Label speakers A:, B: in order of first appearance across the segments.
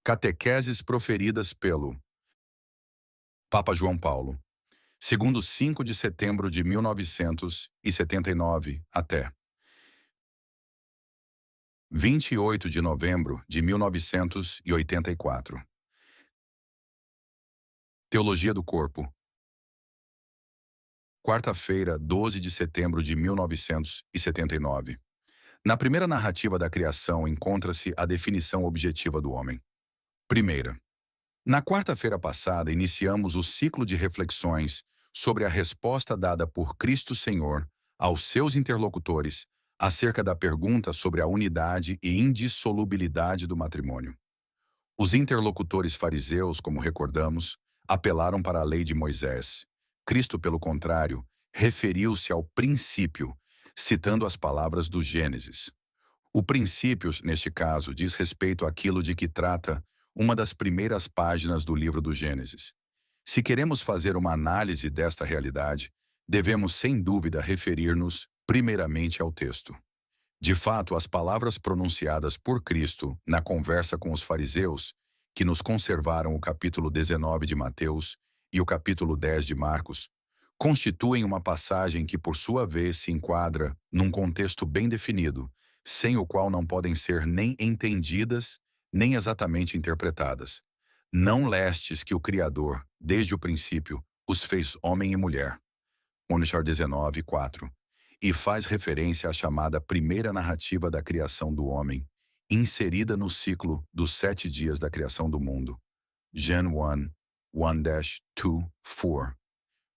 A: Catequeses proferidas pelo Papa João Paulo, segundo 5 de setembro de 1979 até 28 de novembro de 1984. Teologia do Corpo. Quarta-feira, 12 de setembro de 1979. Na primeira narrativa da criação encontra-se a definição objetiva do homem. Primeira. Na quarta-feira passada, iniciamos o ciclo de reflexões sobre a resposta dada por Cristo Senhor aos seus interlocutores acerca da pergunta sobre a unidade e indissolubilidade do matrimônio. Os interlocutores fariseus, como recordamos, apelaram para a lei de Moisés. Cristo, pelo contrário, referiu-se ao princípio, citando as palavras do Gênesis. O princípio, neste caso, diz respeito àquilo de que trata uma das primeiras páginas do livro do Gênesis. Se queremos fazer uma análise desta realidade, devemos sem dúvida referir-nos primeiramente ao texto. De fato, as palavras pronunciadas por Cristo na conversa com os fariseus, que nos conservaram o capítulo 19 de Mateus e o capítulo 10 de Marcos, constituem uma passagem que, por sua vez, se enquadra num contexto bem definido, sem o qual não podem ser nem entendidas, nem exatamente interpretadas. Não lestes que o Criador, desde o princípio, os fez homem e mulher. Mônachar 19, 4. E faz referência à chamada primeira narrativa da criação do homem, inserida no ciclo dos 7 dias da criação do mundo. Gen 1, 1-2, 4.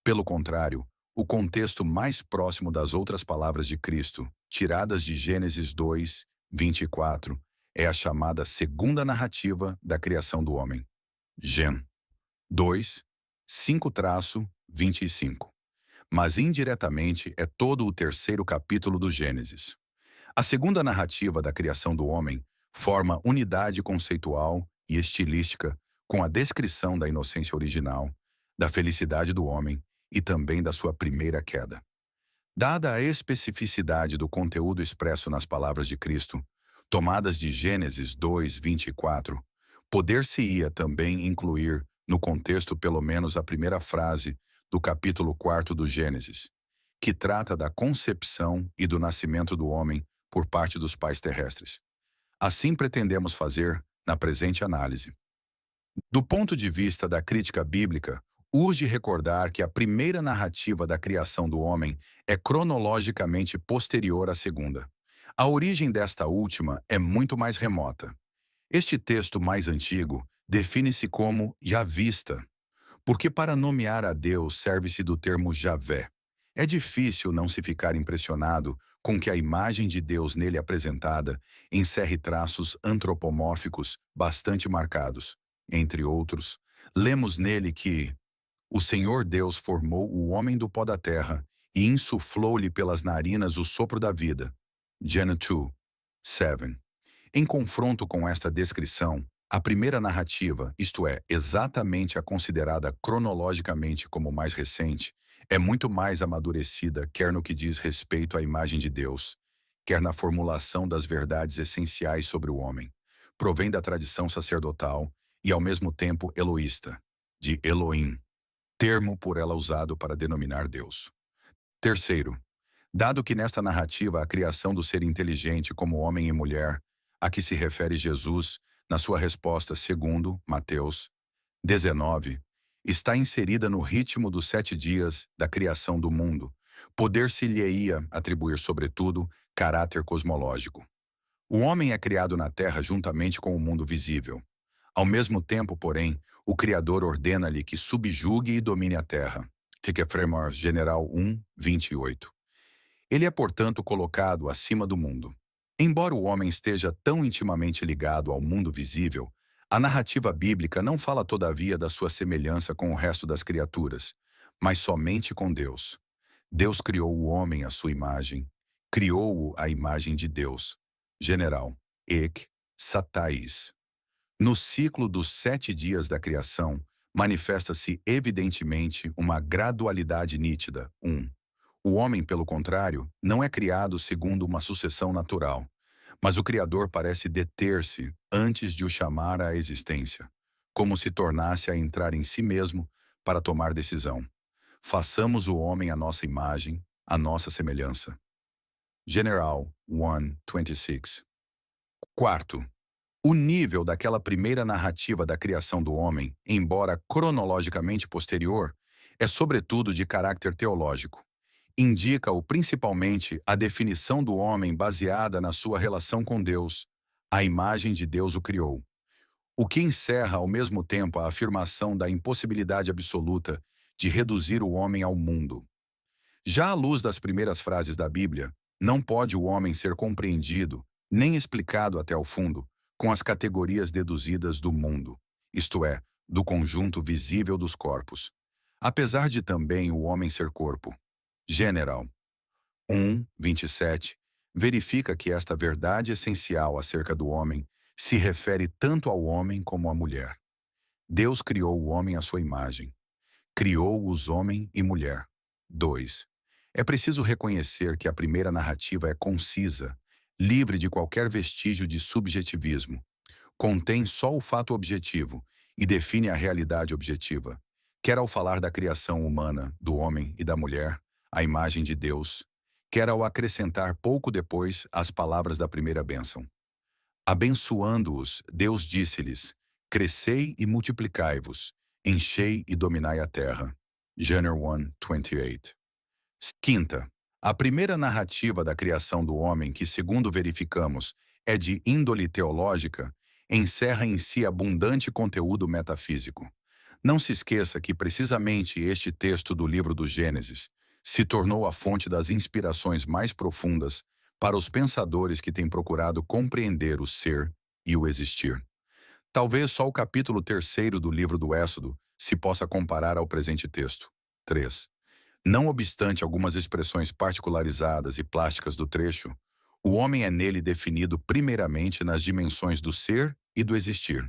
A: Pelo contrário, o contexto mais próximo das outras palavras de Cristo, tiradas de Gênesis 2, 24, é a chamada segunda narrativa da criação do homem. Gen 2, 5-25. Mas indiretamente é todo o terceiro capítulo do Gênesis. A segunda narrativa da criação do homem forma unidade conceitual e estilística com a descrição da inocência original, da felicidade do homem e também da sua primeira queda. Dada a especificidade do conteúdo expresso nas palavras de Cristo, tomadas de Gênesis 2, 24, poder-se-ia também incluir no contexto pelo menos a primeira frase do capítulo 4 do Gênesis, que trata da concepção e do nascimento do homem por parte dos pais terrestres. Assim pretendemos fazer na presente análise. Do ponto de vista da crítica bíblica, urge recordar que a primeira narrativa da criação do homem é cronologicamente posterior à segunda. A origem desta última é muito mais remota. Este texto mais antigo define-se como Yavista, porque para nomear a Deus serve-se do termo Javé. É difícil não se ficar impressionado com que a imagem de Deus nele apresentada encerre traços antropomórficos bastante marcados. Entre outros, lemos nele que o Senhor Deus formou o homem do pó da terra e insuflou-lhe pelas narinas o sopro da vida. Gen 2, 7. Em confronto com esta descrição, a primeira narrativa, isto é, exatamente a considerada cronologicamente como mais recente, é muito mais amadurecida quer no que diz respeito à imagem de Deus, quer na formulação das verdades essenciais sobre o homem. Provém da tradição sacerdotal e, ao mesmo tempo, eloísta, de Elohim, termo por ela usado para denominar Deus. Terceiro, dado que nesta narrativa a criação do ser inteligente como homem e mulher, a que se refere Jesus, na sua resposta segundo Mateus 19, está inserida no ritmo dos 7 dias da criação do mundo, poder-se-lhe-ia atribuir, sobretudo, caráter cosmológico. O homem é criado na terra juntamente com o mundo visível. Ao mesmo tempo, porém, o Criador ordena-lhe que subjugue e domine a terra. Fiquefremor General 1, 28. Ele é, portanto, colocado acima do mundo. Embora o homem esteja tão intimamente ligado ao mundo visível, a narrativa bíblica não fala todavia da sua semelhança com o resto das criaturas, mas somente com Deus. Deus criou o homem à sua imagem, criou-o à imagem de Deus. General, Ek, Satais. No ciclo dos 7 dias da criação, manifesta-se evidentemente uma gradualidade nítida. 1. O homem, pelo contrário, não é criado segundo uma sucessão natural, Mas o Criador parece deter-se antes de o chamar à existência, como se tornasse a entrar em si mesmo para tomar decisão. Façamos o homem à nossa imagem, à nossa semelhança. General 1:26. Quarto, o nível daquela primeira narrativa da criação do homem, embora cronologicamente posterior, é sobretudo de caráter teológico. Indica-o principalmente a definição do homem baseada na sua relação com Deus. A imagem de Deus o criou. O que encerra ao mesmo tempo a afirmação da impossibilidade absoluta de reduzir o homem ao mundo. Já à luz das primeiras frases da Bíblia, não pode o homem ser compreendido, nem explicado até o fundo, com as categorias deduzidas do mundo, isto é, do conjunto visível dos corpos. Apesar de também o homem ser corpo. General 1:27 verifica que esta verdade essencial acerca do homem se refere tanto ao homem como à mulher. Deus criou o homem à sua imagem. Criou-os homem e mulher. 2. É preciso reconhecer que a primeira narrativa é concisa, livre de qualquer vestígio de subjetivismo. Contém só o fato objetivo e define a realidade objetiva. Quer ao falar da criação humana, do homem e da mulher, a imagem de Deus, quer ao acrescentar pouco depois as palavras da primeira bênção. Abençoando-os, Deus disse-lhes: crescei e multiplicai-vos, enchei e dominai a terra. Gênesis 1:28. Quinta, a primeira narrativa da criação do homem, que segundo verificamos é de índole teológica, encerra em si abundante conteúdo metafísico. Não se esqueça que precisamente este texto do livro do Gênesis se tornou a fonte das inspirações mais profundas para os pensadores que têm procurado compreender o ser e o existir. Talvez só o capítulo 3º do livro do Êxodo se possa comparar ao presente texto. 3. Não obstante algumas expressões particularizadas e plásticas do trecho, o homem é nele definido primeiramente nas dimensões do ser e do existir.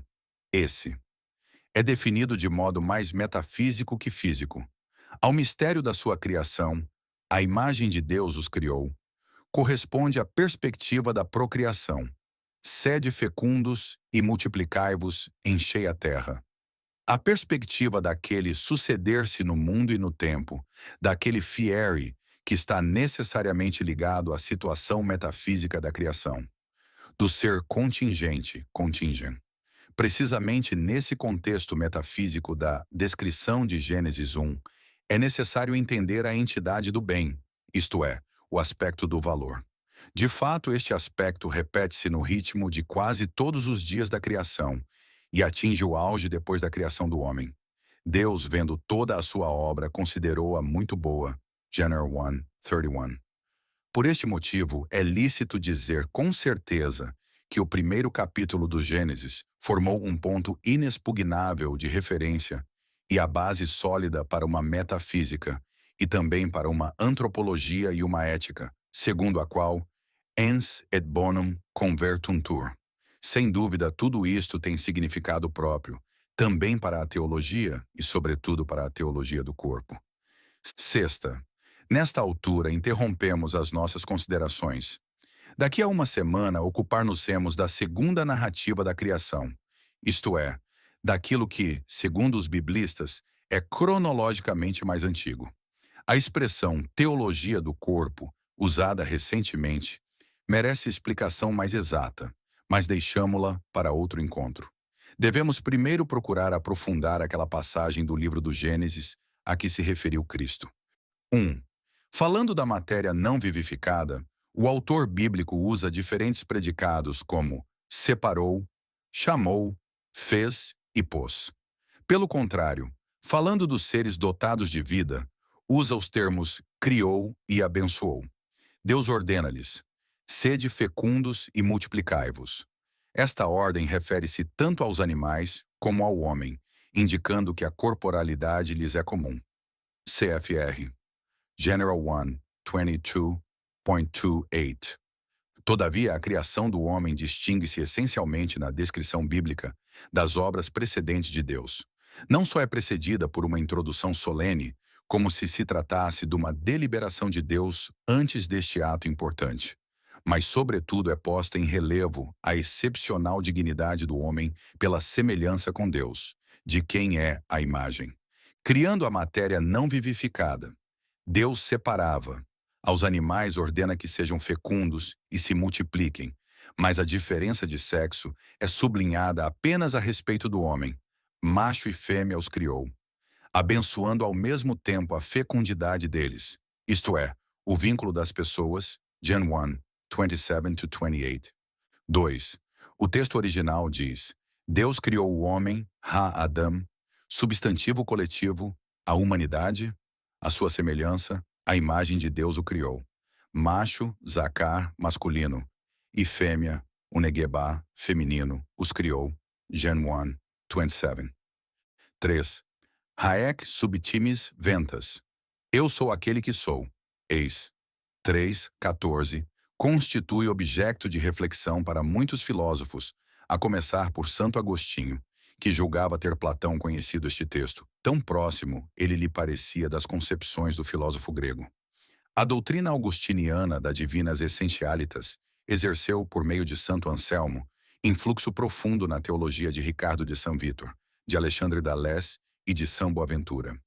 A: Esse é definido de modo mais metafísico que físico. Ao mistério da sua criação, a imagem de Deus os criou, corresponde à perspectiva da procriação. Sede fecundos e multiplicai-vos, enchei a terra. A perspectiva daquele suceder-se no mundo e no tempo, daquele fieri que está necessariamente ligado à situação metafísica da criação, do ser contingente, contingent. Precisamente nesse contexto metafísico da descrição de Gênesis 1, é necessário entender a entidade do bem, isto é, o aspecto do valor. De fato, este aspecto repete-se no ritmo de quase todos os dias da criação e atinge o auge depois da criação do homem. Deus, vendo toda a sua obra, considerou-a muito boa. Gênesis 1:31. Por este motivo, é lícito dizer com certeza que o primeiro capítulo do Gênesis formou um ponto inexpugnável de referência e a base sólida para uma metafísica e também para uma antropologia e uma ética, segundo a qual ens et bonum convertuntur. Sem dúvida, tudo isto tem significado próprio, também para a teologia e, sobretudo, para a teologia do corpo. Sexta, nesta altura, interrompemos as nossas considerações. Daqui a uma semana, ocupar-nos-emos da segunda narrativa da criação, isto é, daquilo que, segundo os biblistas, é cronologicamente mais antigo. A expressão teologia do corpo, usada recentemente, merece explicação mais exata, mas deixamo-la para outro encontro. Devemos primeiro procurar aprofundar aquela passagem do livro do Gênesis a que se referiu Cristo. 1. Falando da matéria não vivificada, o autor bíblico usa diferentes predicados como separou, chamou, fez e pôs. Pelo contrário, falando dos seres dotados de vida, usa os termos criou e abençoou. Deus ordena-lhes: sede fecundos e multiplicai-vos. Esta ordem refere-se tanto aos animais como ao homem, indicando que a corporalidade lhes é comum. CFR. General 1:22.28. Todavia, a criação do homem distingue-se essencialmente na descrição bíblica das obras precedentes de Deus. Não só é precedida por uma introdução solene, como se tratasse de uma deliberação de Deus antes deste ato importante, mas sobretudo é posta em relevo a excepcional dignidade do homem pela semelhança com Deus, de quem é a imagem. Criando a matéria não vivificada, Deus separava. Aos animais ordena que sejam fecundos e se multipliquem, mas a diferença de sexo é sublinhada apenas a respeito do homem. Macho e fêmea os criou, abençoando ao mesmo tempo a fecundidade deles, isto é, o vínculo das pessoas, Gen 1, 27-28. 2. O texto original diz: Deus criou o homem, Ha-Adam, substantivo coletivo, a humanidade, a sua semelhança, a imagem de Deus o criou. Macho, Zakar, masculino, e fêmea, o Negebá, feminino, os criou. Gen 1, 27. 3. Haec subtimis ventas. Eu sou aquele que sou. Eis. 3:14 constitui objeto de reflexão para muitos filósofos, a começar por Santo Agostinho, que julgava ter Platão conhecido este texto. Tão próximo ele lhe parecia das concepções do filósofo grego. A doutrina augustiniana da Divinas Essentialitas exerceu, por meio de Santo Anselmo, influxo profundo na teologia de Ricardo de São Vítor, de Alexandre d'Alès e de São Boaventura.